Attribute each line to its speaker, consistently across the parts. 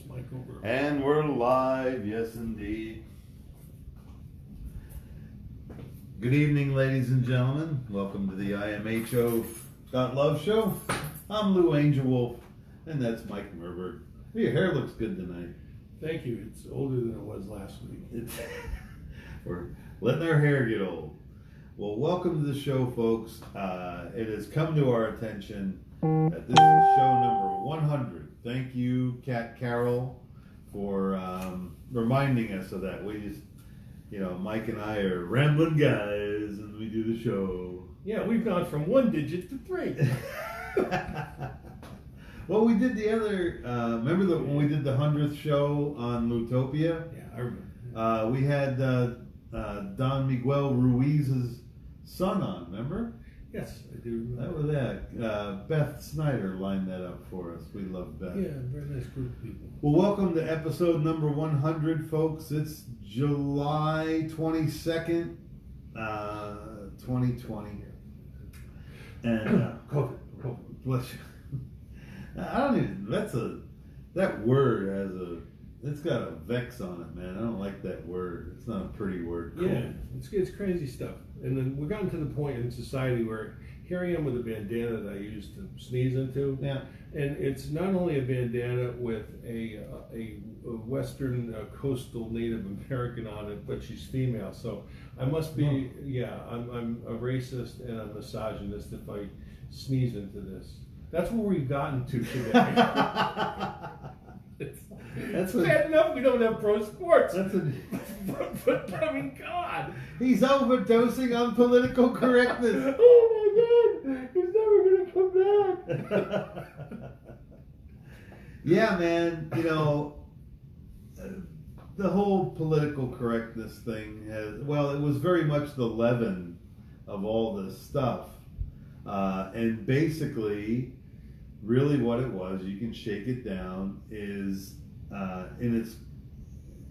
Speaker 1: mic over.
Speaker 2: And we're live, yes indeed. Good evening, ladies and gentlemen. Welcome to the imho.love show. I'm Lou Angelwolf, and that's Mike Murburg. Your hair looks good tonight.
Speaker 1: Thank you. It's older than it was last week.
Speaker 2: We're letting our hair get old. Well, welcome to the show, folks. It has come to our attention that this is show number 100. Thank you, Cat Carol, for reminding us of that. We just, Mike and I are rambling guys, and we do the show.
Speaker 1: Yeah, we've gone from 1 digit to 3.
Speaker 2: Well, we did the other. Remember when we did the 100th show on Lutopia?
Speaker 1: Yeah, I remember.
Speaker 2: We had Don Miguel Ruiz's son on. Remember?
Speaker 1: Yes, I do remember.
Speaker 2: That was that. Beth Snyder lined that up for us. We love Beth.
Speaker 1: Yeah, very nice group of people.
Speaker 2: Well, welcome to episode number 100, folks. It's July 22nd, 2020. And
Speaker 1: COVID.
Speaker 2: bless you. I don't even. That word it's got a vex on it, man. I don't like that word. It's not a pretty word.
Speaker 1: Yeah, it's crazy stuff. And then we've gotten to the point in society where here I am with a bandana that I used to sneeze into.
Speaker 2: Yeah.
Speaker 1: And it's not only a bandana with a Western coastal Native American on it, but she's female. So I must be, I'm a racist and a misogynist if I sneeze into this. That's where we've gotten to today. It's bad enough we don't have pro sports. But I mean, God.
Speaker 2: He's overdosing on political correctness.
Speaker 1: Oh my God, he's never going to come back.
Speaker 2: Yeah, man, the whole political correctness thing it was very much the leaven of all this stuff. And basically, really what it was, you can shake it down, is in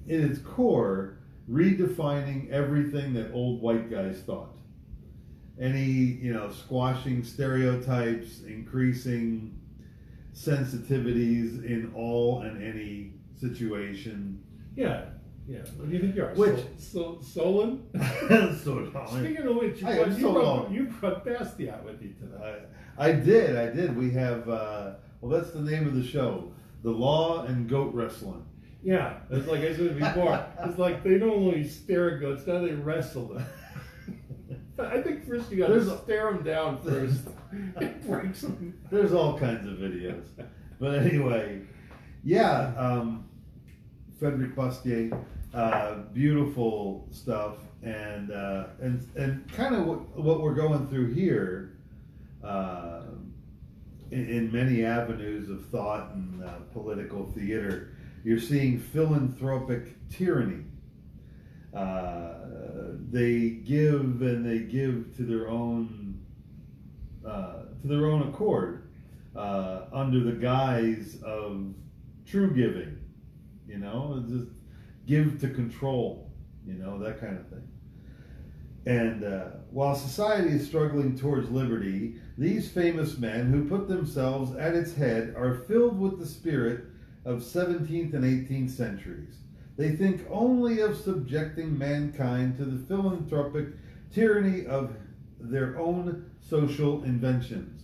Speaker 2: its core, redefining everything that old white guys thought. Any, squashing stereotypes, increasing sensitivities in all and any situation.
Speaker 1: Yeah. What do you think you are? Solon? Speaking of which, you brought Bastia with you tonight.
Speaker 2: I did. We have, that's the name of the show. The Law and Goat Wrestling.
Speaker 1: Yeah, it's like I said before. It's like they don't only stare at goats, now they wrestle them. I think first you got to stare them down first. It breaks them.
Speaker 2: There's all kinds of videos. But anyway, Frederic Bastiat, beautiful stuff. And kind of what we're going through here, in many avenues of thought and political theater, you're seeing philanthropic tyranny. They give to their own accord, under the guise of true giving. Just give to control. That kind of thing. And while society is struggling towards liberty, these famous men who put themselves at its head are filled with the spirit of 17th and 18th centuries. They think only of subjecting mankind to the philanthropic tyranny of their own social inventions.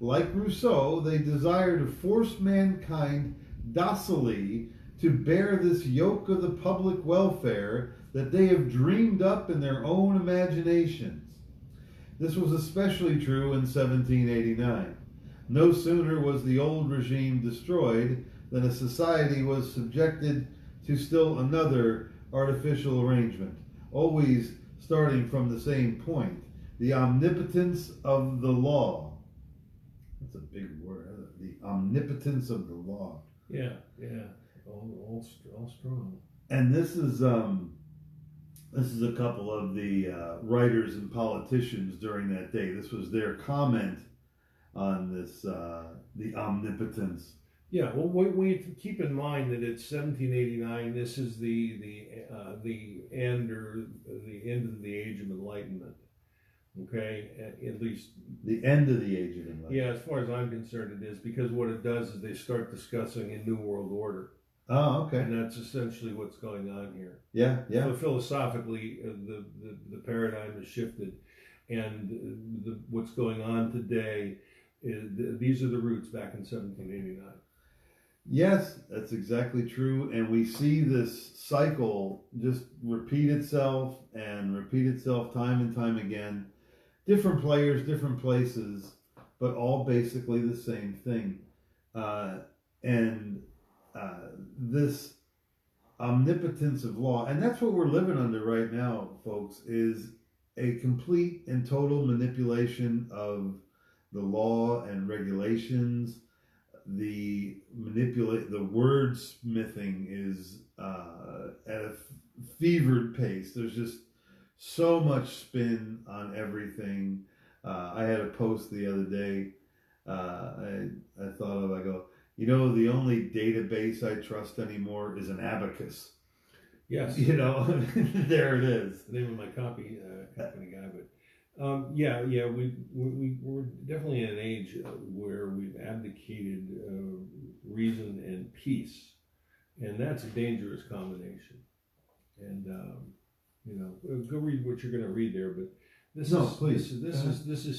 Speaker 2: Like Rousseau, they desire to force mankind docilely to bear this yoke of the public welfare that they have dreamed up in their own imaginations. This was especially true in 1789. No sooner was the old regime destroyed than a society was subjected to still another artificial arrangement, always starting from the same point, the omnipotence of the law. That's a big word, the omnipotence of the law.
Speaker 1: Yeah, all strong.
Speaker 2: And this is a couple of the writers and politicians during that day. This was their comment on this, the omnipotence.
Speaker 1: Yeah, well, we keep in mind that it's 1789. This is the end of the Age of Enlightenment. Okay, at least
Speaker 2: the end of the Age of Enlightenment.
Speaker 1: Yeah, as far as I'm concerned, it is, because what it does is they start discussing a new world order.
Speaker 2: Oh, okay.
Speaker 1: And that's essentially what's going on here.
Speaker 2: Yeah, yeah.
Speaker 1: So philosophically, the paradigm has shifted, and what's going on today is these are the roots back in 1789.
Speaker 2: Yes, that's exactly true. And we see this cycle just repeat itself and repeat itself time and time again. Different players, different places, but all basically the same thing. And this omnipotence of law, and that's what we're living under right now, folks, is a complete and total manipulation of the law and regulations. The wordsmithing is at a fevered pace. There's just so much spin on everything. I had a post the other day. I thought of, I go, the only database I trust anymore is an abacus.
Speaker 1: Yes.
Speaker 2: There it is.
Speaker 1: The name of my company guy, but we're definitely in an age where we've abdicated reason and peace, and that's a dangerous combination. And go read what you're going to read there. But this is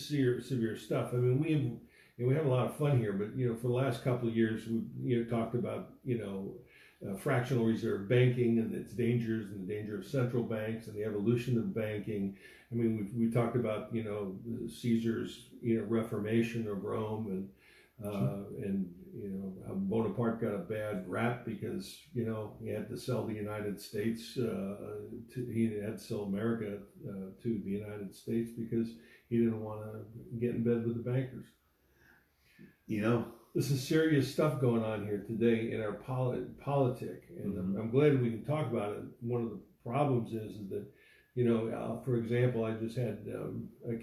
Speaker 1: severe stuff. I mean, we have a lot of fun here, but for the last couple of years, we talked about fractional reserve banking and its dangers and the danger of central banks and the evolution of banking. I mean, we talked about Caesar's Reformation of Rome and how Bonaparte got a bad rap because he had to sell the United States he had to sell America to the United States because he didn't want to get in bed with the bankers. This is serious stuff going on here today in our politic, and I'm glad we can talk about it. One of the problems is that, for example, I just had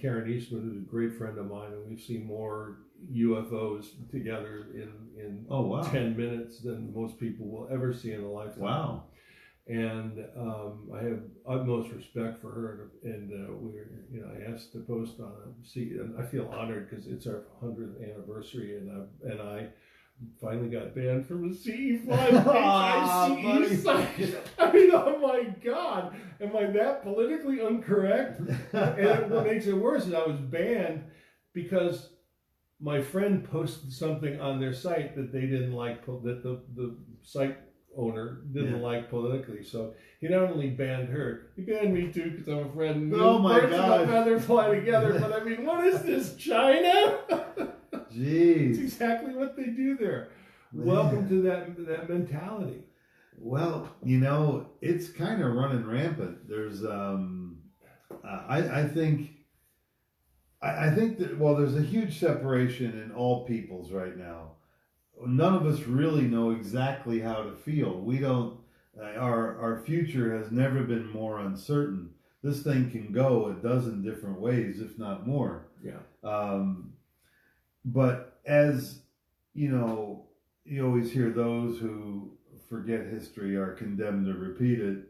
Speaker 1: Karen Eastman, who's a great friend of mine, and we've seen more UFOs together in 10 minutes than most people will ever see in a lifetime.
Speaker 2: Wow. And
Speaker 1: I have utmost respect for her, and I asked to post on and I feel honored because it's our 100th anniversary, and I finally got banned from the CE5 ICE site. I mean, oh my God, am I that politically incorrect? And what makes it worse is I was banned because my friend posted something on their site that they didn't like, that the site owner didn't like politically, so he not only banned her, he banned me too because I'm a friend.
Speaker 2: Oh my God! Birds of
Speaker 1: a feather fly together. But I mean, what is this, China?
Speaker 2: Jeez,
Speaker 1: it's exactly what they do there. Man. Welcome to that mentality.
Speaker 2: Well, it's kind of running rampant. There's, I think that there's a huge separation in all peoples right now. None of us really know exactly how to feel. We don't. Our future has never been more uncertain. This thing can go a dozen different ways, if not more.
Speaker 1: Yeah.
Speaker 2: But as you always hear those who forget history are condemned to repeat it.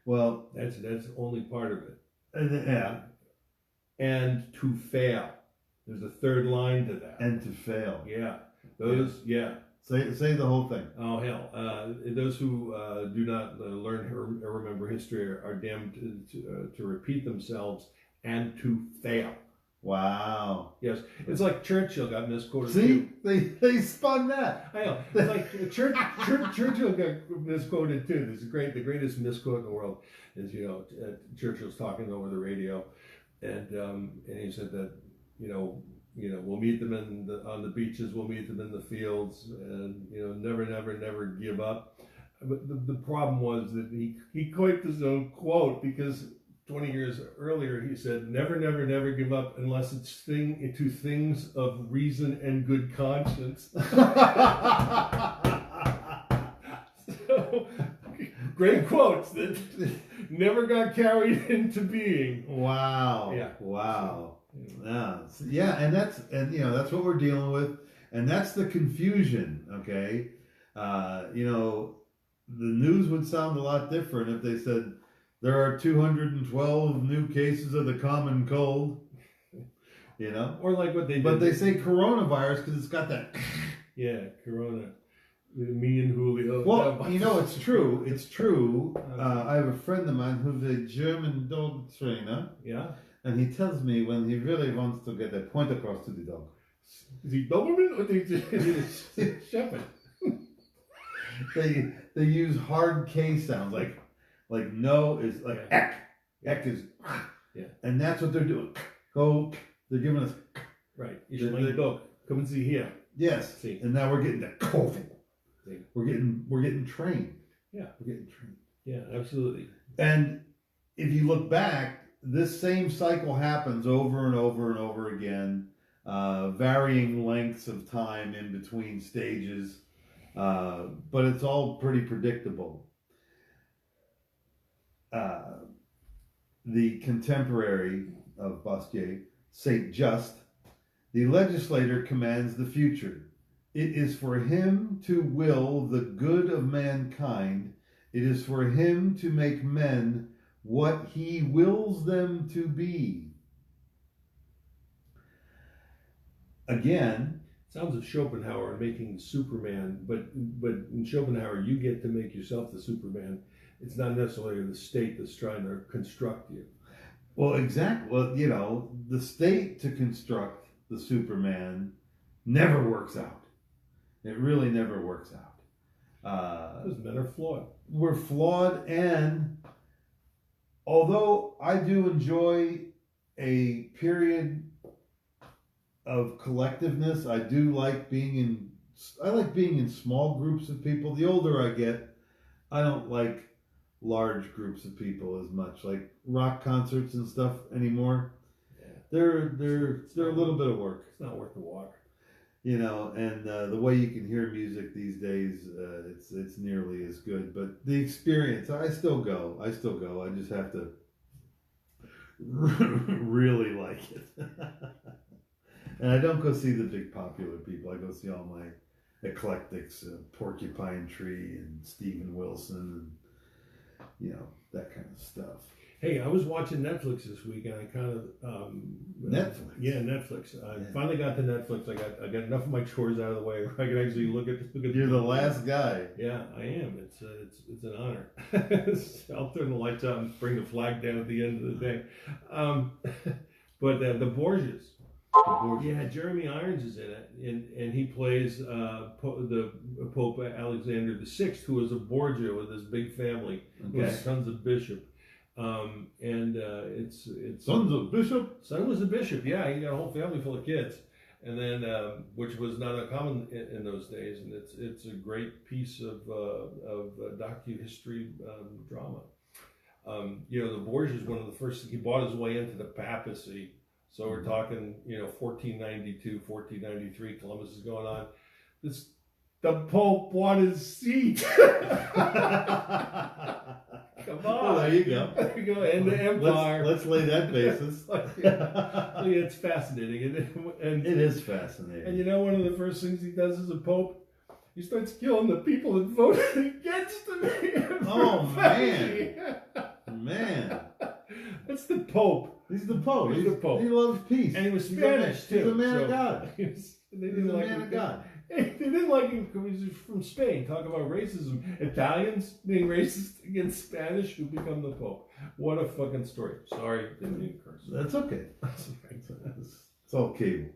Speaker 2: Well,
Speaker 1: that's only part of it.
Speaker 2: Yeah.
Speaker 1: And to fail. There's a third line to that.
Speaker 2: And to fail.
Speaker 1: Yeah. Say
Speaker 2: the whole thing.
Speaker 1: Oh hell! Those who do not learn or remember history are damned to repeat themselves and to fail.
Speaker 2: Wow.
Speaker 1: Yes, it's like Churchill got misquoted.
Speaker 2: See, they spun that.
Speaker 1: I know. It's like Churchill got misquoted too. This is great. The greatest misquote in the world is Churchill's talking over the radio, and he said that we'll meet them on the beaches, we'll meet them in the fields, and never give up. But the problem was that he coined his own quote because 20 years earlier he said, never give up unless it's to things of reason and good conscience. So, great quotes that never got carried into being.
Speaker 2: Wow.
Speaker 1: Yeah.
Speaker 2: Wow. Yeah, and that's what we're dealing with, and that's the confusion. Okay, the news would sound a lot different if they said there are 212 new cases of the common cold.
Speaker 1: Or like what they did.
Speaker 2: But they say coronavirus because it's got that.
Speaker 1: Yeah, corona. Me and Julio.
Speaker 2: Well, you know, it's true. It's true. I have a friend of mine who's a German dog trainer.
Speaker 1: Yeah.
Speaker 2: And he tells me when he really wants to get a point across to the dog.
Speaker 1: Is he Doberman or is he Shepherd?
Speaker 2: They use hard K sounds like no is like ek. Ek is and that's what they're doing. Go. They're giving us
Speaker 1: right. You my dog. Come and see here.
Speaker 2: Yes.
Speaker 1: See.
Speaker 2: And now we're getting that coffee. We're getting trained.
Speaker 1: Yeah.
Speaker 2: We're getting trained.
Speaker 1: Yeah, absolutely.
Speaker 2: And if you look back, this same cycle happens over and over and over again, varying lengths of time in between stages, but it's all pretty predictable. The contemporary of Bastiat, Saint Just, the legislator commands the future. It is for him to will the good of mankind. It is for him to make men what he wills them to be. Again,
Speaker 1: sounds of Schopenhauer making Superman, but in Schopenhauer you get to make yourself the Superman. It's not necessarily the state that's trying to construct you.
Speaker 2: Well, exactly. Well, you know, the state to construct the Superman never works out. It really never works out.
Speaker 1: Because men are flawed.
Speaker 2: We're flawed, and although I do enjoy a period of collectiveness, I do like being in small groups of people. The older I get, I don't like large groups of people as much, like rock concerts and stuff anymore. Yeah. They're a little bit of work.
Speaker 1: It's not worth the water.
Speaker 2: You know, and the way you can hear music these days, it's nearly as good. But the experience, I still go. I just have to really like it. And I don't go see the big popular people. I go see all my eclectics, Porcupine Tree and Steven Wilson, and you know, that kind of stuff.
Speaker 1: Hey, I was watching Netflix this week, and I kind of
Speaker 2: Netflix.
Speaker 1: Yeah, Netflix. I finally got to Netflix. I got enough of my chores out of the way where I can actually look at.
Speaker 2: You're the last guy.
Speaker 1: Yeah, I am. It's an honor. I'll turn the lights out and bring the flag down at the end of the day. But the Borgias. Yeah, Jeremy Irons is in it, and he plays the Pope Alexander VI, who was a Borgia with his big family.
Speaker 2: Okay.
Speaker 1: His son's a bishop. It's
Speaker 2: son's a bishop.
Speaker 1: Son was a bishop. Yeah, he got a whole family full of kids, and then which was not uncommon in those days. And it's a great piece of docu-history drama. You know, the Borgias, one of the first. He bought his way into the papacy. So we're talking, you know, 1492, 1493. Columbus is going on. The Pope won his seat. Come on.
Speaker 2: Well, there you go.
Speaker 1: There you go. And the empire.
Speaker 2: Let's lay that basis.
Speaker 1: It's fascinating. And
Speaker 2: it is fascinating.
Speaker 1: And you know, one of the first things he does as a pope, he starts killing the people that voted against him.
Speaker 2: Oh, man. Man.
Speaker 1: That's the Pope.
Speaker 2: He's the Pope.
Speaker 1: He's the Pope.
Speaker 2: He loves peace.
Speaker 1: And he was Spanish, too.
Speaker 2: He's a man of God.
Speaker 1: He's a
Speaker 2: man of God.
Speaker 1: They didn't like him because he was from Spain. Talk about racism. Italians being racist against Spanish who become the Pope. What a fucking story. Sorry, didn't mean to curse.
Speaker 2: That's okay. It's all cable.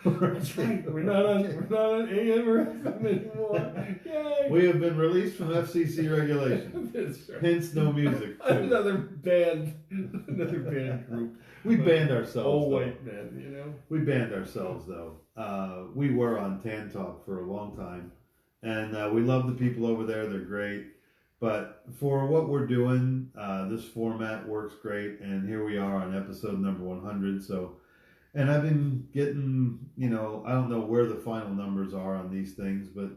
Speaker 1: That's right. We're not on AM or FM anymore. Yay.
Speaker 2: We have been released from FCC regulation.
Speaker 1: That's right.
Speaker 2: Hence no music. Too.
Speaker 1: Another band group.
Speaker 2: We banned ourselves.
Speaker 1: Old white men, you know.
Speaker 2: We banned ourselves though. We were on Tan Talk for a long time, and we love the people over there. They're great. But for what we're doing, this format works great, and here we are on episode number 100. So. And I've been getting, you know, I don't know where the final numbers are on these things, but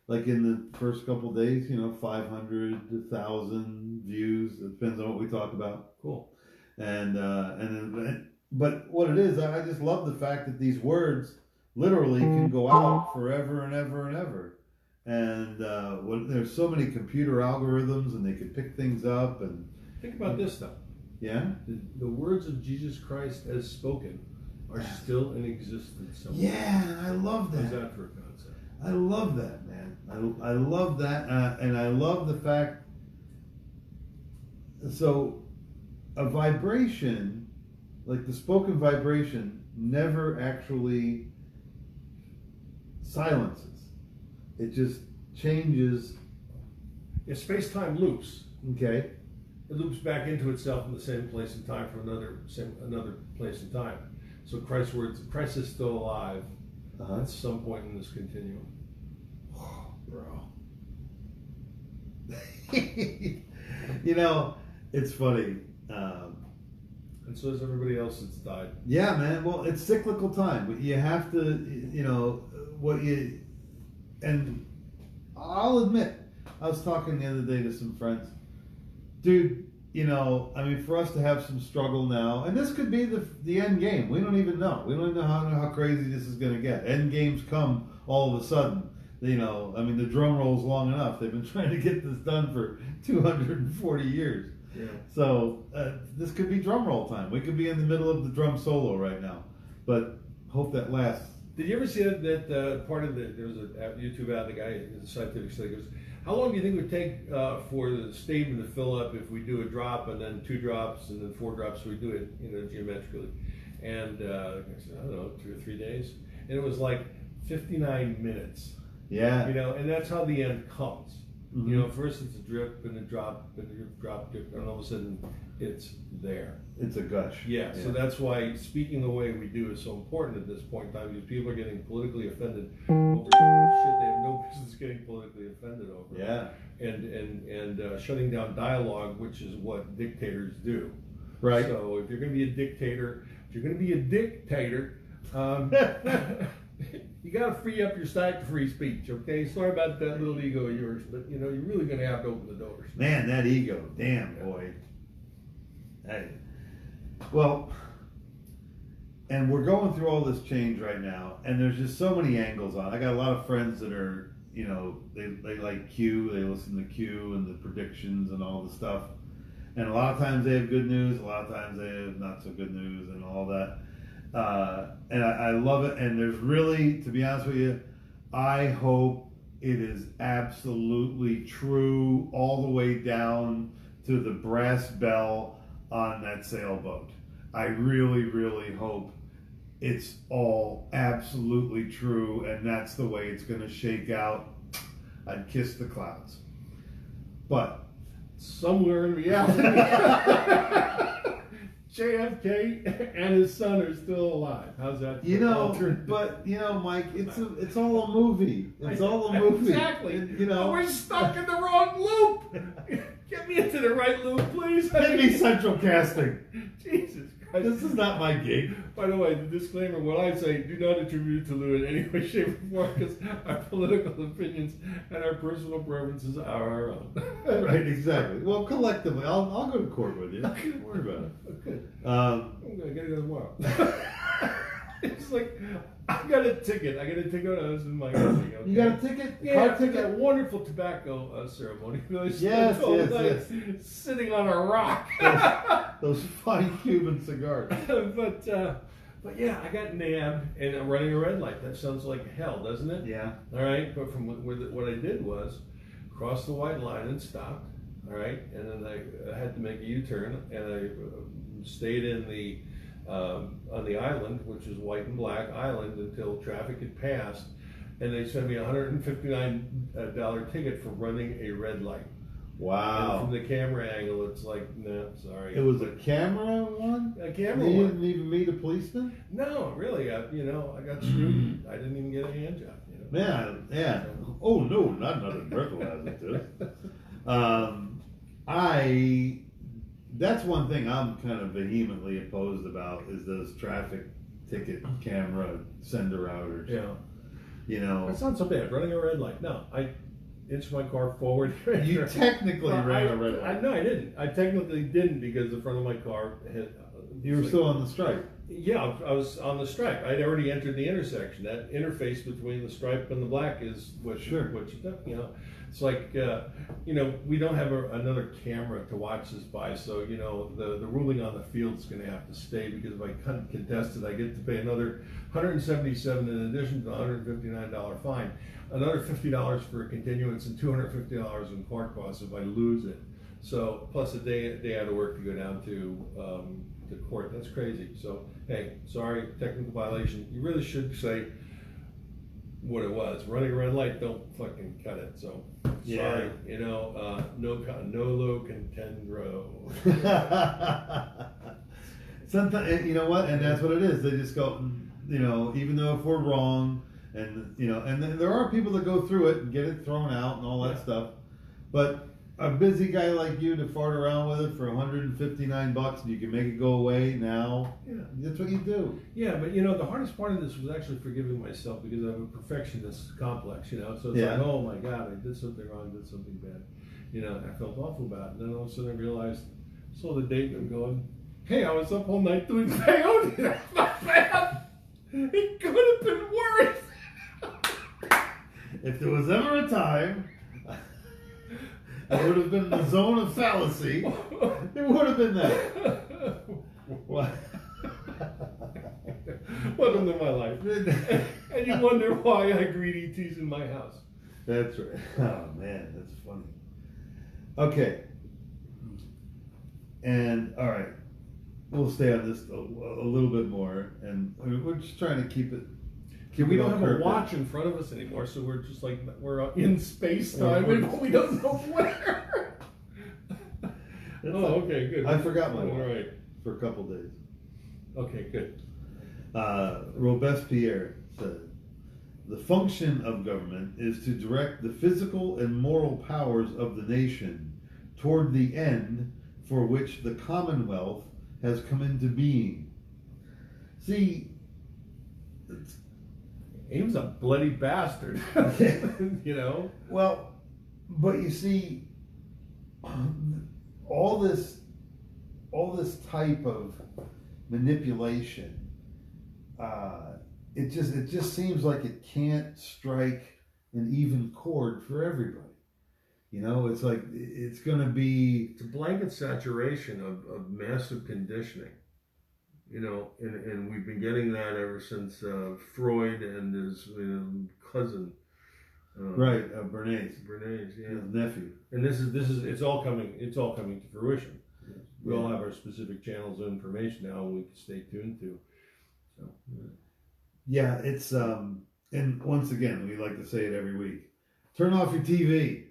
Speaker 2: like in the first couple of days, you know, 500 to 1,000 views. It depends on what we talk about.
Speaker 1: Cool.
Speaker 2: But what it is, I just love the fact that these words literally can go out forever and ever and ever. And there's so many computer algorithms, and they can pick things up. And
Speaker 1: think about this though.
Speaker 2: Yeah.
Speaker 1: The words of Jesus Christ as spoken are still in existence somewhere.
Speaker 2: Yeah, I love that.
Speaker 1: How's that for a concept?
Speaker 2: I love that, man. I love that, and I love the fact. So, a vibration, like the spoken vibration, never actually silences. It just changes.
Speaker 1: Yeah, space-time loops.
Speaker 2: Okay.
Speaker 1: It loops back into itself in the same place and time for another place and time. So Christ is still alive at some point in this continuum.
Speaker 2: Oh, bro. You know, it's funny.
Speaker 1: And so is everybody else that's died.
Speaker 2: Yeah, man. Well, it's cyclical time, but you have to, you know, and I'll admit, I was talking the other day to some friends. Dude, you know, I mean, for us to have some struggle now, and this could be the end game. We don't even know. We don't even know how crazy this is going to get. End games come all of a sudden. You know, I mean, the drum rolls long enough. They've been trying to get this done for 240 years.
Speaker 1: Yeah.
Speaker 2: So this could be drum roll time. We could be in the middle of the drum solo right now. But hope that lasts.
Speaker 1: Did you ever see that part of there was a YouTube ad, the guy in the scientific study goes, how long do you think it would take for the statement to fill up if we do a drop and then 2 drops and then 4 drops, so we do it, you know, geometrically? And I said, I don't know, 2 or 3 days. And it was like 59 minutes.
Speaker 2: Yeah.
Speaker 1: You know, and that's how the end comes.
Speaker 2: Mm-hmm.
Speaker 1: You know, first it's a drip and a drop and a drop, and all of a sudden it's there.
Speaker 2: It's a gush.
Speaker 1: Yeah, so that's why speaking the way we do is so important at this point in time, because people are getting politically offended over shit they have no business getting politically offended over.
Speaker 2: Yeah.
Speaker 1: And shutting down dialogue, which is what dictators do.
Speaker 2: Right.
Speaker 1: So if you're going to be a dictator, you got to free up your side to free speech, okay? Sorry about that little ego of yours, but you know, you're really going to have to open the doors.
Speaker 2: Man, that ego. Damn, boy. Hey. Well, and we're going through all this change right now, and there's just so many angles on it. I got a lot of friends that are, you know, they like Q, they listen to Q and the predictions and all the stuff. And a lot of times they have good news, a lot of times they have not so good news and all that. And I love it. And there's really, to be honest with you, I hope it is absolutely true all the way down to the brass bell on that sailboat. I really, really hope it's all absolutely true, and that's the way it's going to shake out. I'd kiss the clouds. But
Speaker 1: somewhere in reality, JFK and his son are still alive. How's that?
Speaker 2: You know, but you know, Mike, it's all a movie. It's all a movie.
Speaker 1: Exactly.
Speaker 2: You know,
Speaker 1: we're stuck in the wrong loop. Get me into the right loop, please.
Speaker 2: Get me central casting.
Speaker 1: Jesus Christ.
Speaker 2: This is not my gig.
Speaker 1: By the way, the disclaimer, what I say, do not attribute to Lou in any way, shape, or form, because our political opinions and our personal preferences are our own.
Speaker 2: Right, exactly. Well, collectively, I'll go to court with you. Don't worry about it.
Speaker 1: Good.
Speaker 2: I'm
Speaker 1: going to go tomorrow. It's like, I got a ticket. I was in my okay?
Speaker 2: You got a ticket?
Speaker 1: Yeah,
Speaker 2: Car ticket?
Speaker 1: that wonderful tobacco ceremony.
Speaker 2: Yes.
Speaker 1: Sitting on a rock.
Speaker 2: Those fine Cuban cigars.
Speaker 1: But yeah, I got nabbed and I'm running a red light. That sounds like hell, doesn't it?
Speaker 2: Yeah.
Speaker 1: All right, but from what I did was cross the white line and stopped. All right, and then I had to make a U-turn, and I stayed in the on the island, which is white and black island, until traffic had passed, and they sent me a $159 ticket for running a red light.
Speaker 2: Wow.
Speaker 1: And from the camera angle, it's like, no, sorry.
Speaker 2: It was a camera one?
Speaker 1: A camera
Speaker 2: you
Speaker 1: one.
Speaker 2: Didn't even meet a policeman?
Speaker 1: No, really. I got screwed. I didn't even get a hand job. You know?
Speaker 2: Yeah. Oh, no, not another breathalyzer too. That's one thing I'm kind of vehemently opposed about is those traffic ticket camera sender outers.
Speaker 1: Yeah.
Speaker 2: You know.
Speaker 1: It's not so bad. Running a red light. No, I inched my car forward.
Speaker 2: You technically ran a red light.
Speaker 1: No, I didn't. I technically didn't because the front of my car had...
Speaker 2: You were still on the stripe.
Speaker 1: Yeah, I was on the stripe. I'd already entered the intersection. That interface between the stripe and the black is what
Speaker 2: Sure.
Speaker 1: what you do, you know. It's like, we don't have another camera to watch this by, so, the ruling on the field is going to have to stay, because if I contest it, I get to pay another $177 in addition to the $159 fine, another $50 for a continuance, and $250 in court costs if I lose it. So, plus a day out of work to go down to court. That's crazy. So, hey, sorry, technical violation. You really should say what it was. Running a red light, don't fucking cut it. So, sorry, no lo contendro.
Speaker 2: Sometimes, you know what, and that's what it is. They just go, even though if we're wrong, and and there are people that go through it and get it thrown out and all that stuff, but a busy guy like you to fart around with it for $159 and you can make it go away now, that's what you do.
Speaker 1: Yeah, but the hardest part of this was actually forgiving myself, because I have a perfectionist complex, so it's like, oh my God, I did something wrong, did something bad. I felt awful about it. And then all of a sudden I realized, I saw the date and I'm going, hey, I was up all night doing peyote. That's not bad. It could have been worse.
Speaker 2: If there was ever a time I would have been in the zone of fallacy, it would have been that. What?
Speaker 1: Welcome to my life. And you wonder why I greet ETs in my house.
Speaker 2: That's right. Oh man, that's funny. Okay. And all right, we'll stay on this a little bit more, and we're just trying to keep it.
Speaker 1: We don't have a watch in front of us anymore, so we're just like, we're in space time, and we don't know where. Okay, good.
Speaker 2: I forgot my watch
Speaker 1: right.
Speaker 2: for a couple days.
Speaker 1: Okay, good.
Speaker 2: Robespierre said, the function of government is to direct the physical and moral powers of the nation toward the end for which the Commonwealth has come into being. See,
Speaker 1: he was a bloody bastard,
Speaker 2: Well, but you see, all this type of manipulation, it just seems like it can't strike an even chord for everybody. It's like it's going to be.
Speaker 1: It's a blanket saturation of massive conditioning. And we've been getting that ever since Freud and his cousin,
Speaker 2: right, Bernays,
Speaker 1: yeah,
Speaker 2: his nephew.
Speaker 1: And it's all coming to fruition. We all have our specific channels of information now, and we can stay tuned to. So,
Speaker 2: yeah, it's and once again, we like to say it every week. Turn off your TV.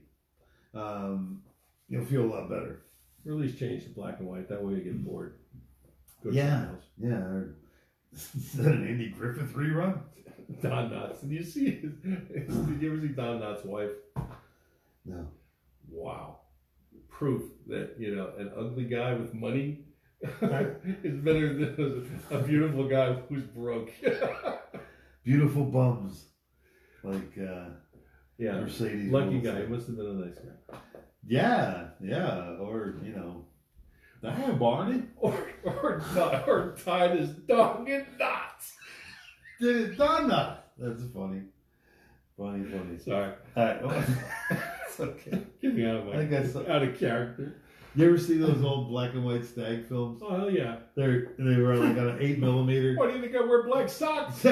Speaker 2: You'll feel a lot better.
Speaker 1: Or at least change to black and white. That way you get bored.
Speaker 2: Yeah. Is that an Andy Griffith rerun?
Speaker 1: Don Knotts. Did you see? Did you ever see Don Knotts' wife?
Speaker 2: No.
Speaker 1: Wow. Proof that an ugly guy with money is better than a beautiful guy who's broke.
Speaker 2: Beautiful bums, like Mercedes.
Speaker 1: Lucky guy. He must have been a nice guy.
Speaker 2: Yeah, or hi, Barney.
Speaker 1: Or tied his dog in knots.
Speaker 2: Did it done that? That's funny.
Speaker 1: Sorry.
Speaker 2: All right. It's okay.
Speaker 1: Get me out of out of character.
Speaker 2: You ever see those old black and white stag films?
Speaker 1: Oh hell yeah.
Speaker 2: They were like on an 8mm.
Speaker 1: Why do you think I wear black socks?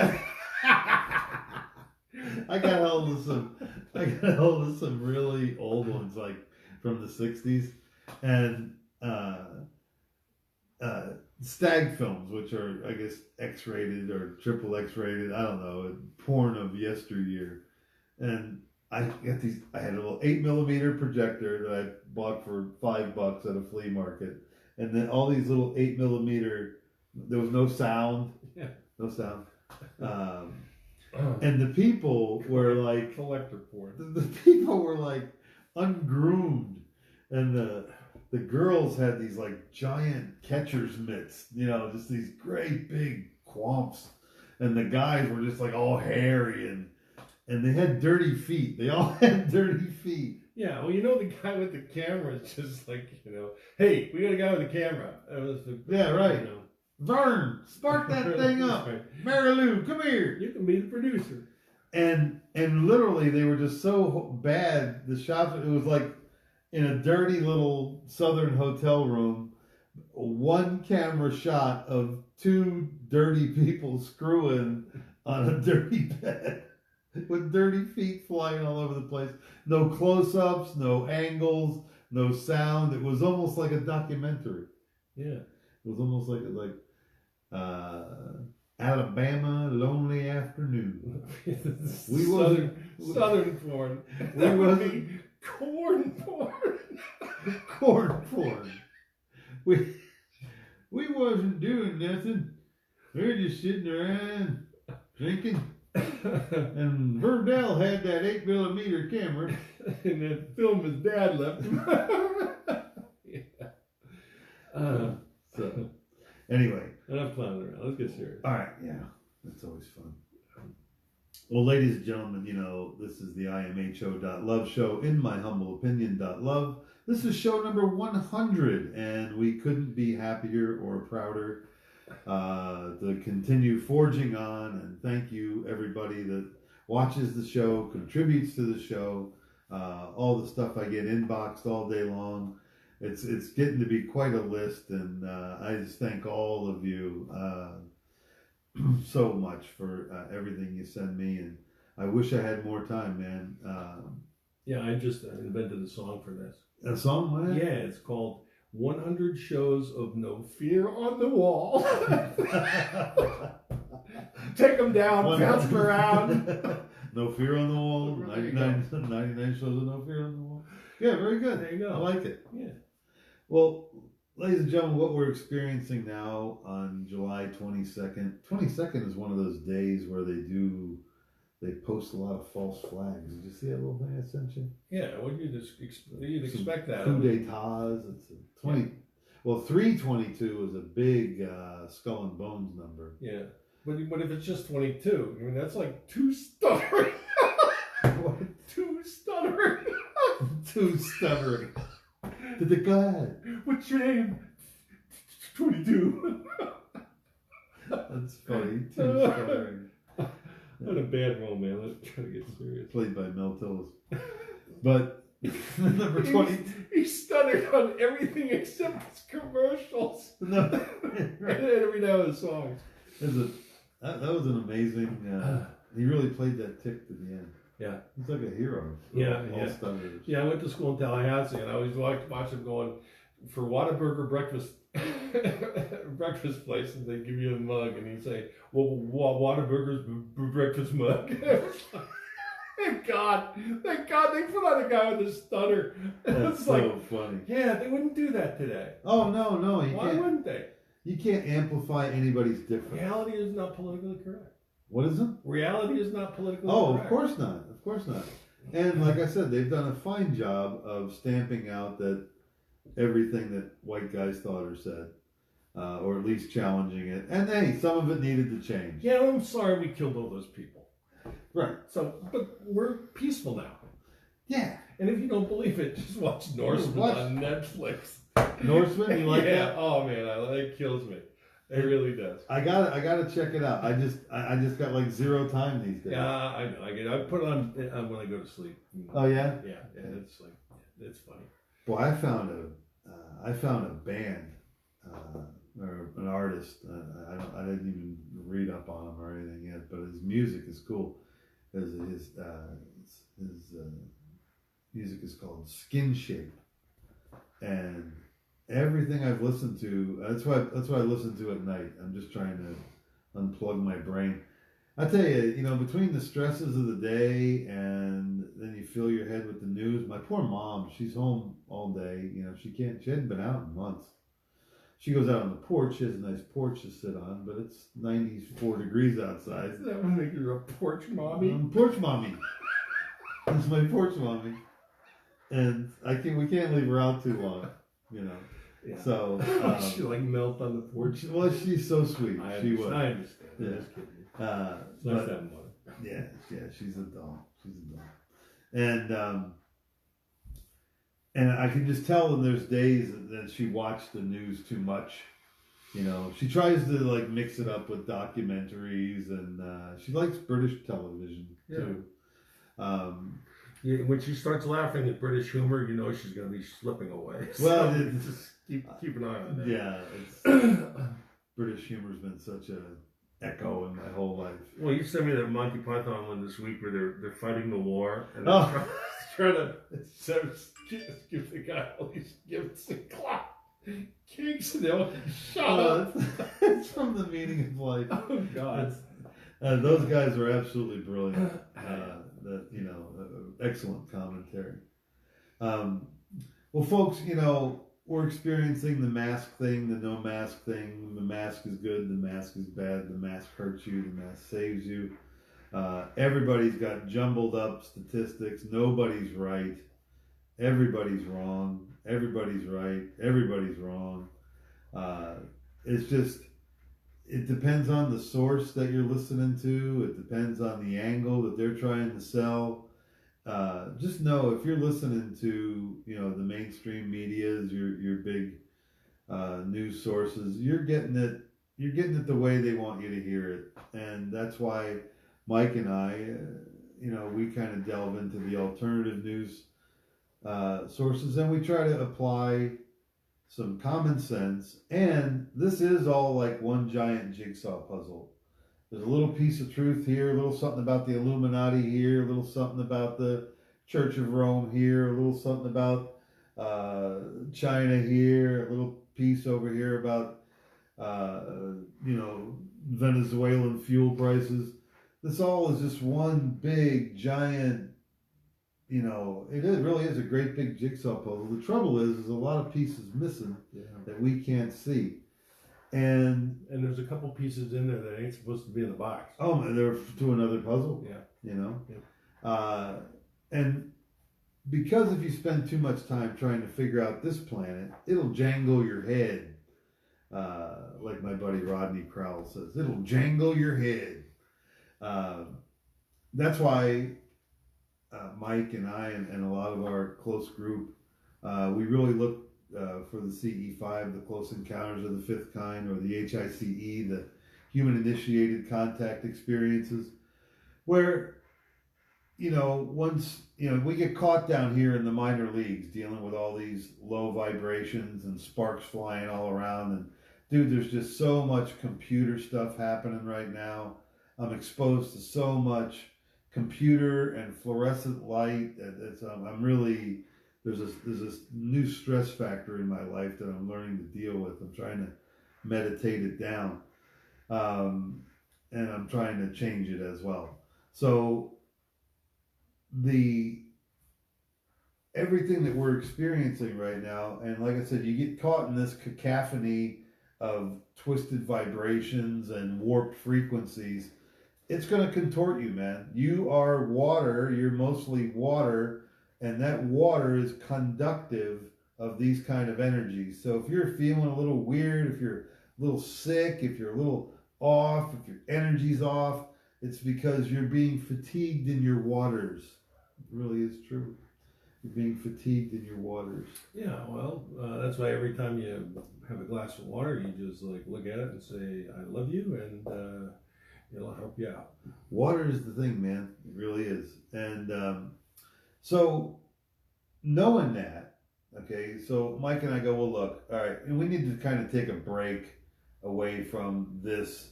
Speaker 2: I got hold of some really old ones, like from the 60s, and stag films, which are, I guess, X-rated or triple X-rated. I don't know, porn of yesteryear. And I had a little 8mm projector that I bought for $5 at a flea market, and then all these little 8mm. There was no sound.
Speaker 1: Yeah.
Speaker 2: No sound. And the people were like
Speaker 1: collector porn.
Speaker 2: The people were like ungroomed, and the girls had these like giant catcher's mitts, just these great big quamps, and the guys were just like all hairy and they had dirty feet. They all had dirty feet.
Speaker 1: Yeah, well, the guy with the camera is just like, hey, we got a guy with a camera.
Speaker 2: Yeah, right. Vern, spark that thing up.
Speaker 1: Right.
Speaker 2: Mary Lou, come here.
Speaker 1: You can be the producer.
Speaker 2: and literally they were just so bad. The shots, it was like in a dirty little southern hotel room, one camera shot of two dirty people screwing on a dirty bed with dirty feet flying all over the place. No close-ups, no angles, no sound. It was almost like a documentary.
Speaker 1: Yeah.
Speaker 2: It was almost like Alabama lonely afternoon. We
Speaker 1: Southern porn.
Speaker 2: We wasn't
Speaker 1: corn porn.
Speaker 2: corn porn. We wasn't doing nothing. We were just sitting around drinking. And Verdell had that 8mm camera.
Speaker 1: And that film his dad left him. Yeah.
Speaker 2: So, anyway.
Speaker 1: Enough clowning around. Let's get serious.
Speaker 2: All right, yeah. That's always fun. Well, ladies and gentlemen, this is the imho.love show, in my humble opinion.love. This is show number 100, and we couldn't be happier or prouder to continue forging on. And thank you, everybody that watches the show, contributes to the show, all the stuff I get inboxed all day long. It's getting to be quite a list, and I just thank all of you so much for everything you send me. And I wish I had more time, man.
Speaker 1: Yeah, I just invented a song for this.
Speaker 2: A song, man?
Speaker 1: Yeah, it's called 100 Shows of No Fear on the Wall. Take them down, bounce them around.
Speaker 2: No Fear on the Wall. 99 Shows of No Fear on the Wall. Yeah, very good.
Speaker 1: There you go.
Speaker 2: I like it.
Speaker 1: Yeah.
Speaker 2: Well, ladies and gentlemen, what we're experiencing now on July 22nd. 22nd is one of those days where they post a lot of false flags. Did you see that little thing I sent you?
Speaker 1: Yeah, what you'd expect that.
Speaker 2: Coup d'etats. It's a 20. Yeah. Well, 322 is a big skull and bones number.
Speaker 1: Yeah, but if it's just 22, I mean that's like two stuttering.
Speaker 2: What?
Speaker 1: Two stuttering.
Speaker 2: Two stuttering. Go ahead.
Speaker 1: What's your name? 22.
Speaker 2: That's funny. Two stuttering.
Speaker 1: What a bad role, man. Let's try to get serious.
Speaker 2: Played by Mel Tillis. But number 20.
Speaker 1: He stuttered on everything except his commercials.
Speaker 2: No.
Speaker 1: And every now his songs.
Speaker 2: That was an amazing. He really played that tick to the end.
Speaker 1: Yeah.
Speaker 2: He's like a hero.
Speaker 1: All
Speaker 2: stutterers.
Speaker 1: Yeah, I went to school in Tallahassee, and I always watch him going for Whataburger breakfast place, and they give you a mug, and he'd say, "Well, Whataburger's breakfast mug." Thank God they put on a guy with a stutter.
Speaker 2: That's so funny.
Speaker 1: Yeah, they wouldn't do that today.
Speaker 2: Oh no,
Speaker 1: Why wouldn't they?
Speaker 2: You can't amplify anybody's difference.
Speaker 1: Reality is not politically correct.
Speaker 2: What is it?
Speaker 1: Reality is not politically correct.
Speaker 2: Oh, of course not. Of course not. And like I said, they've done a fine job of stamping out that everything that white guys thought or said, or at least challenging it. And hey, some of it needed to change.
Speaker 1: Yeah, I'm sorry we killed all those people.
Speaker 2: Right.
Speaker 1: So, but we're peaceful now.
Speaker 2: Yeah.
Speaker 1: And if you don't believe it, just watch Norseman on Netflix.
Speaker 2: Norseman, you like that?
Speaker 1: Yeah. Oh man, it kills me. It really does.
Speaker 2: I gotta check it out. I just got like zero time these days.
Speaker 1: Yeah, I know. I put it on when I go to sleep.
Speaker 2: Oh yeah.
Speaker 1: Yeah. It's like it's funny.
Speaker 2: Boy, I found a band or an artist. I didn't even read up on him or anything yet, but his music is cool. His music is called Skin Shape, and everything I've listened to, that's what I listen to at night. I'm just trying to unplug my brain. I tell you, between the stresses of the day and then you fill your head with the news. My poor mom, she's home all day. She hadn't been out in months. She goes out on the porch. She has a nice porch to sit on, but it's 94 degrees outside.
Speaker 1: Is that when they give her a porch mommy?
Speaker 2: Porch mommy. That's my porch mommy. And we can't leave her out too long,
Speaker 1: Yeah.
Speaker 2: So
Speaker 1: she like melt on the porch.
Speaker 2: Well, she's so sweet.
Speaker 1: I
Speaker 2: would.
Speaker 1: understand.
Speaker 2: Yeah.
Speaker 1: I'm just kidding. It's nice
Speaker 2: But,
Speaker 1: to have a mother.
Speaker 2: yeah, she's a doll. And I can just tell when there's days that she watched the news too much. You know, she tries to like mix it up with documentaries, and she likes British television too.
Speaker 1: Yeah, when she starts laughing at British humor, you know she's going to be slipping away.
Speaker 2: Well,
Speaker 1: So just keep an eye on that.
Speaker 2: yeah, it's, British humor's been such a echo in my whole life.
Speaker 1: Well, you sent me that Monty Python one this week where they're fighting the war and
Speaker 2: Oh.
Speaker 1: trying to give the guy all these gifts and clap. Kings, and they'll shut up.
Speaker 2: It's from The Meaning of Life.
Speaker 1: Oh God,
Speaker 2: those guys are absolutely brilliant. That excellent commentary. Well, folks, we're experiencing the mask thing, the no mask thing. The mask is good, the mask is bad, the mask hurts you, the mask saves you. Everybody's got jumbled up statistics. Nobody's right. Everybody's wrong. Everybody's right. Everybody's wrong. It's just, it depends on the source that you're listening to. It depends on the angle that they're trying to sell. Just know if you're listening to, the mainstream medias, your big news sources, you're getting it the way they want you to hear it. And that's why Mike and I, we kind of delve into the alternative news sources, and we try to apply some common sense. And this is all like one giant jigsaw puzzle. There's a little piece of truth here, a little something about the Illuminati here, a little something about the Church of Rome here, a little something about China here, a little piece over here about Venezuelan fuel prices. This all is just one big giant, really is a great big jigsaw puzzle. The trouble is a lot of pieces missing that we can't see. And
Speaker 1: there's a couple pieces in there that ain't supposed to be in the box.
Speaker 2: Oh, they're to another puzzle.
Speaker 1: Yeah.
Speaker 2: And because if you spend too much time trying to figure out this planet, it'll jangle your head. Like my buddy Rodney Crowell says, it'll jangle your head. That's why Mike and I and a lot of our close group, we really look for the CE5, the Close Encounters of the Fifth Kind, or the HICE, the Human Initiated Contact Experiences, where, once, we get caught down here in the minor leagues dealing with all these low vibrations and sparks flying all around. And dude, there's just so much computer stuff happening right now. I'm exposed to so much computer and fluorescent light. I'm really, there's this new stress factor in my life that I'm learning to deal with. I'm trying to meditate it down, and I'm trying to change it as well. So everything that we're experiencing right now, and like I said, you get caught in this cacophony of twisted vibrations and warped frequencies. It's going to contort you, man. You are water. You're mostly water. And that water is conductive of these kind of energies. So if you're feeling a little weird, if you're a little sick, if you're a little off, if your energy's off, it's because you're being fatigued in your waters. It really is true. You're being fatigued in your waters.
Speaker 1: Yeah, well, that's why every time you have a glass of water, you just look at it and say, I love you, and it'll help you out.
Speaker 2: Water is the thing, man. It really is. And so knowing that, okay, so Mike and I go, well, look, all right, and we need to kind of take a break away from this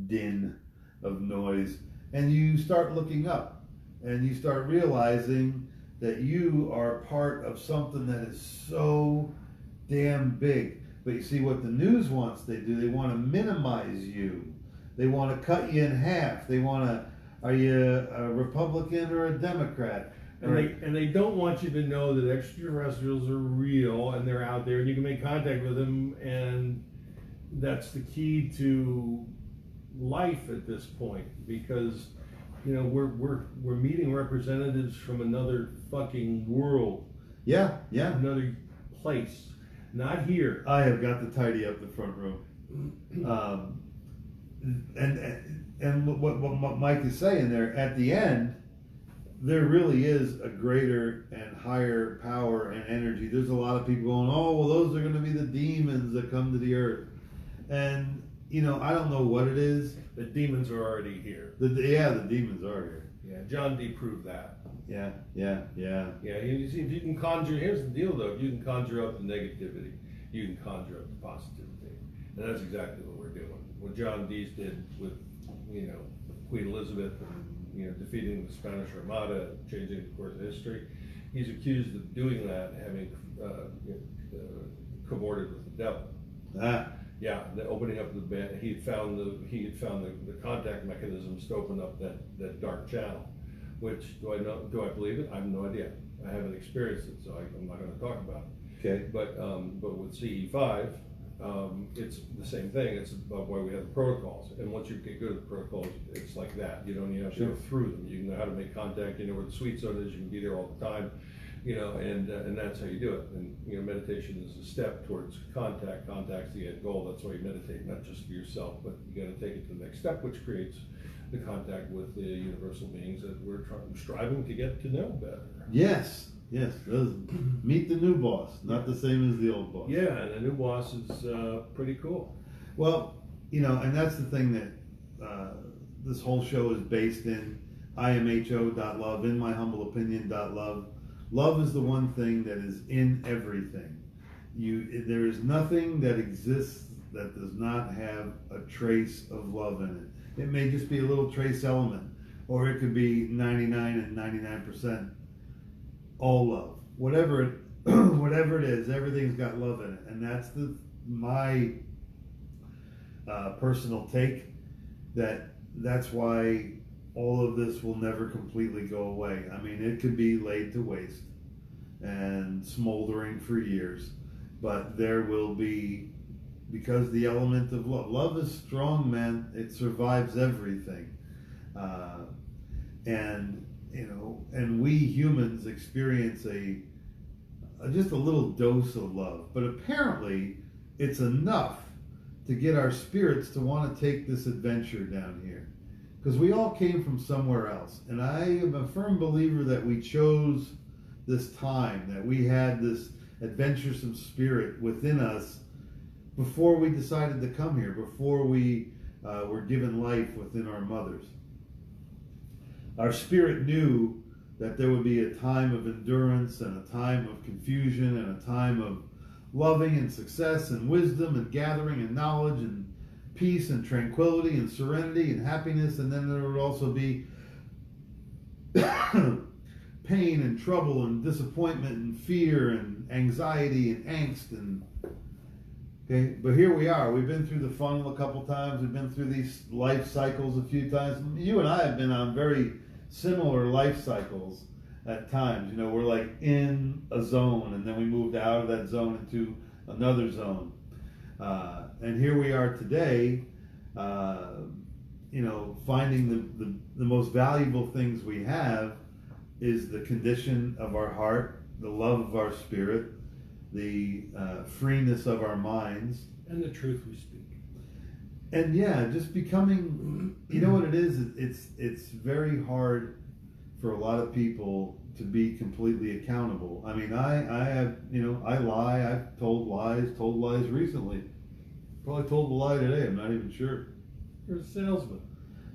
Speaker 2: din of noise. And you start looking up, and you start realizing that you are part of something that is so damn big. But you see what the news wants they do, they want to minimize you. They want to cut you in half. They want to, are you a Republican or a Democrat?
Speaker 1: And they don't want you to know that extraterrestrials are real and they're out there and you can make contact with them, and that's the key to life at this point, because we're meeting representatives from another fucking world.
Speaker 2: Yeah.
Speaker 1: Another place, not here.
Speaker 2: I have got to tidy up the front room. And what Mike is saying there, at the end, there really is a greater and higher power and energy. There's a lot of people going, oh, well, those are going to be the demons that come to the earth. And you know, I don't know what it is.
Speaker 1: The demons are already here.
Speaker 2: The demons are here.
Speaker 1: Yeah, John D proved that.
Speaker 2: Yeah.
Speaker 1: Yeah, you see, if you can conjure, here's the deal though, if you can conjure up the negativity, you can conjure up the positivity. And that's exactly what we're doing. What John Dees did with, you know, Queen Elizabeth and, you know, defeating the Spanish Armada, changing the course of history, he's accused of doing that, having cavorted with the devil. Yeah, the opening up the bed, he had found the contact mechanisms to open up that dark channel. Which do I believe it? I have no idea. I haven't experienced it, so I'm not going to talk about it.
Speaker 2: Okay.
Speaker 1: But with CE5, it's the same thing. It's about why we have the protocols. And once you get good at the protocols, it's like that. You don't even have to go through them. You know how to make contact. You know where the sweet zone is. You can be there all the time. You know, and that's how you do it. And you know, meditation is a step towards contact. Contact's the end goal. That's why you meditate, not just for yourself, but you got to take it to the next step, which creates the contact with the universal beings that we're striving to get to know better.
Speaker 2: Yes. Meet the new boss, not the same as the old boss.
Speaker 1: Yeah, and the new boss is pretty cool.
Speaker 2: Well, you know, and that's the thing that this whole show is based in. imho.love, in my humble opinion.love. Love is the one thing that is in everything. There is nothing that exists that does not have a trace of love in it. It may just be a little trace element, or it could be 99 and 99% all love. Whatever it is, everything's got love in it, and that's my personal take. That's why all of this will never completely go away. I mean, it could be laid to waste and smoldering for years, but there will be, because the element of love is strong, man. It survives everything, and you know, and we humans experience just a little dose of love, but apparently it's enough to get our spirits to want to take this adventure down here, because we all came from somewhere else, and I am a firm believer that we chose this time, that we had this adventuresome spirit within us before we decided to come here, before we were given life within our mothers. Our spirit knew that there would be a time of endurance and a time of confusion and a time of loving and success and wisdom and gathering and knowledge and peace and tranquility and serenity and happiness, and then there would also be pain and trouble and disappointment and fear and anxiety and angst. And okay, but here we are. We've been through the funnel a couple times. We've been through these life cycles a few times. You and I have been on very similar life cycles at times. You know, we're like in a zone, and then we moved out of that zone into another zone. And here we are today, you know, finding the most valuable things we have is the condition of our heart, the love of our spirit, the freeness of our minds,
Speaker 1: and the truth we speak.
Speaker 2: And yeah, just becoming, you know what it is? It's very hard for a lot of people to be completely accountable. I mean, I have, you know, I lie. I've told lies recently. Probably told a lie today. I'm not even sure.
Speaker 1: You're a salesman.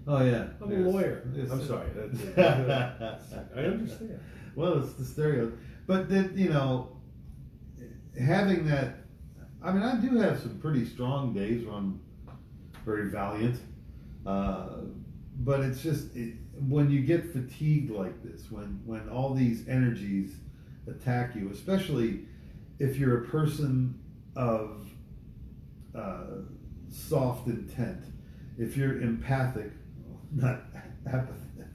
Speaker 2: Oh yeah,
Speaker 1: I'm a lawyer.
Speaker 2: Yes.
Speaker 1: I'm sorry. I understand.
Speaker 2: Well, it's the stereo. But then, you know, having that, I mean, I do have some pretty strong days where I'm very valiant. But it's just, when you get fatigued like this, when all these energies attack you, especially if you're a person of soft intent, if you're empathic, not apathetic.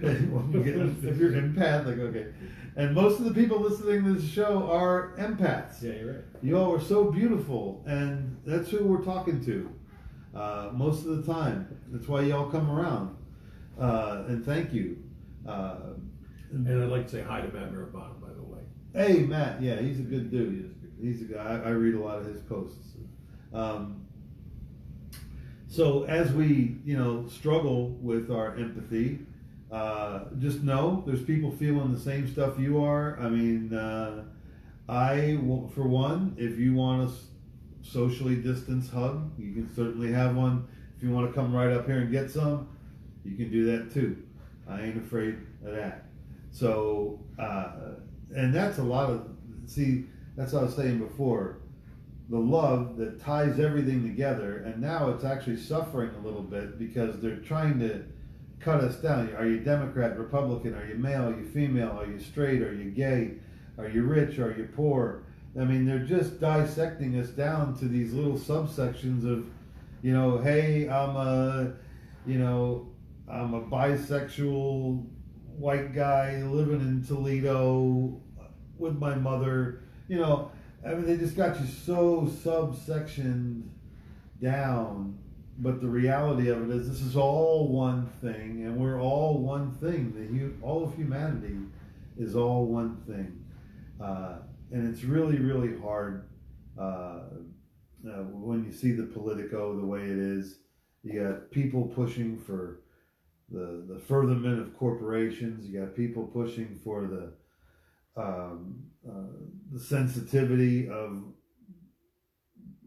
Speaker 2: If you're empathic, okay. And most of the people listening to this show are empaths.
Speaker 1: Yeah, you're right.
Speaker 2: You all are so beautiful, and that's who we're talking to most of the time. That's why y'all come around. And thank you.
Speaker 1: And I'd like to say hi to Matt Murburg, by the way.
Speaker 2: Hey, Matt. Yeah, he's a good dude. He's a guy. I read a lot of his posts. So as we, you know, struggle with our empathy, just know there's people feeling the same stuff you are. I mean, for one, if you want us socially distanced hug. You can certainly have one. If you want to come right up here and get some, you can do that too. I ain't afraid of that. So, and that's a lot of, see, that's what I was saying before. The love that ties everything together, and now it's actually suffering a little bit because they're trying to cut us down. Are you Democrat, Republican? Are you male? Are you female? Are you straight? Are you gay? Are you rich? Are you poor? I mean, they're just dissecting us down to these little subsections of, hey, I'm a bisexual white guy living in Toledo with my mother. I mean, they just got you so subsectioned down. But the reality of it is, this is all one thing, and we're all one thing. All of humanity is all one thing. And it's really, really hard when you see the Politico the way it is. You got people pushing for the furtherment of corporations. You got people pushing for the sensitivity of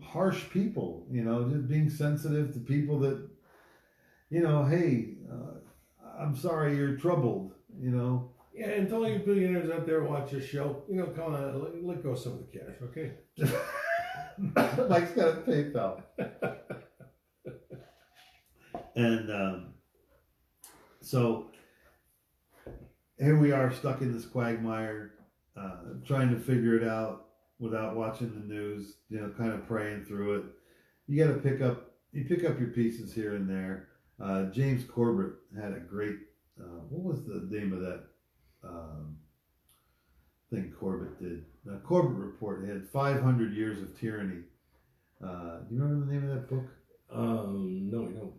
Speaker 2: harsh people, just being sensitive to people that, hey, I'm sorry you're troubled,
Speaker 1: Yeah, and to all you billionaires out there watch this show, come on, let go of some of the cash, okay?
Speaker 2: Mike's got a PayPal. And so here we are stuck in this quagmire, trying to figure it out without watching the news, kind of praying through it. You got to pick up your pieces here and there. James Corbett had a great, what was the name of that thing Corbett did? Corbett Report. It had 500 Years of Tyranny. Do you remember the name of that book?
Speaker 1: No, I don't.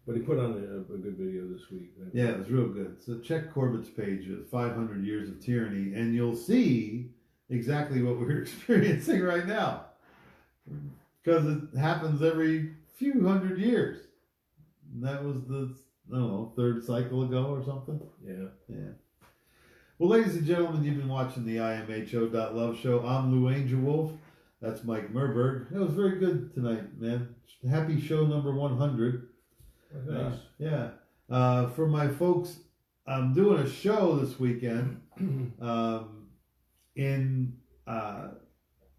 Speaker 1: But he put on a good video this week.
Speaker 2: Yeah, it was real good. So check Corbett's page, 500 Years of Tyranny, and you'll see exactly what we're experiencing right now. Because it happens every few hundred years. And that was third cycle ago or something. Yeah. Well, ladies and gentlemen, you've been watching the imho.love show. I'm Lou Angelwolf. That's Mike Murburg. It was very good tonight, man. Happy show number 100.
Speaker 1: Nice.
Speaker 2: Yeah. For my folks, I'm doing a show this weekend in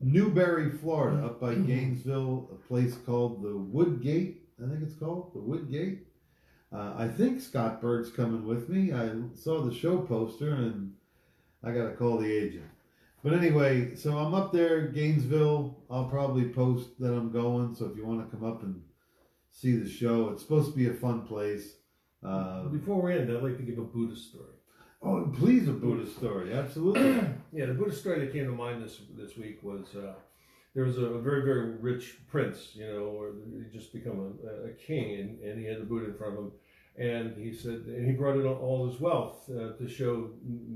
Speaker 2: Newberry, Florida, up by Gainesville, a place called the Woodgate. I think it's called the Woodgate. I think Scott Berg's coming with me. I saw the show poster and I got to call the agent. But anyway, so I'm up there, Gainesville. I'll probably post that I'm going. So if you want to come up and see the show, it's supposed to be a fun place.
Speaker 1: Before we end, I'd like to give a Buddhist story.
Speaker 2: Oh, please, a Buddhist story. Absolutely.
Speaker 1: Yeah, the Buddhist story that came to mind this week was there was a very, very rich prince, or he just become a king, and he had the Buddha in front of him. And he said, and he brought in all his wealth to show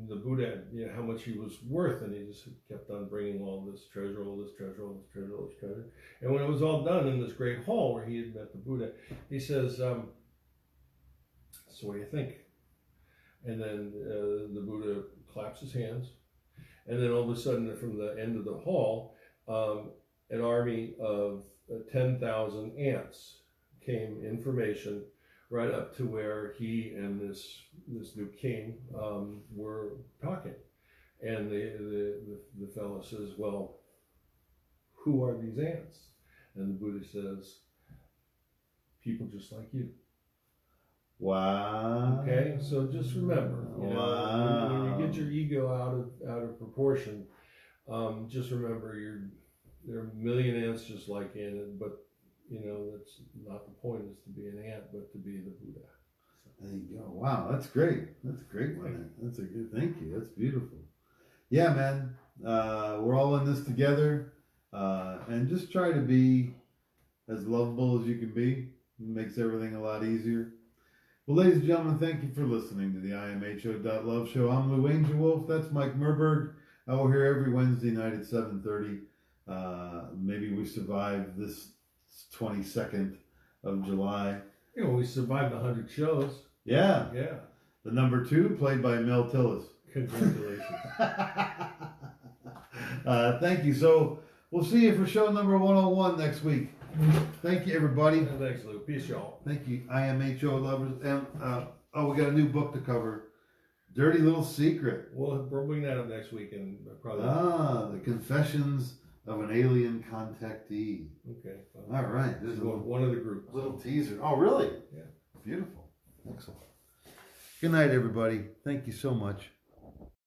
Speaker 1: the Buddha, how much he was worth. And he just kept on bringing all this treasure, all this treasure, all this treasure, all this treasure. And when it was all done in this great hall where he had met the Buddha, he says, so what do you think? And then the Buddha claps his hands. And then all of a sudden, from the end of the hall, an army of 10,000 ants came in formation right up to where he and this new king were talking. And the fellow says, well, who are these ants? And the Buddha says, people just like you.
Speaker 2: Wow.
Speaker 1: Okay, so just remember, when you get your ego out of proportion, just remember there are a million ants just like in it, but that's not the point, is to be an ant, but to be the Buddha. So.
Speaker 2: There you go. Wow, that's great. That's a great one. That's a good. Thank you. That's beautiful. Yeah, man. We're all in this together, and just try to be as lovable as you can be. It makes everything a lot easier. Well, ladies and gentlemen, thank you for listening to the imho.love show. I'm Lou Angelwolf. That's Mike Murburg. I will hear every Wednesday night at 7:30. Maybe we survive this 22nd of July.
Speaker 1: We survived 100 shows.
Speaker 2: Yeah.
Speaker 1: Yeah.
Speaker 2: The number 2, played by Mel Tillis.
Speaker 1: Congratulations.
Speaker 2: Thank you. So We'll see you for show number 101 next week. Thank you, everybody.
Speaker 1: And thanks, Lou. Peace, y'all.
Speaker 2: Thank you, imho lovers. And we got a new book to cover. Dirty Little Secret.
Speaker 1: We'll bring that up next week and probably.
Speaker 2: The Confessions of an Alien Contactee.
Speaker 1: Okay.
Speaker 2: All right.
Speaker 1: This is one of the groups.
Speaker 2: Little teaser. Oh, really?
Speaker 1: Yeah.
Speaker 2: Beautiful. Excellent. Good night, everybody. Thank you so much.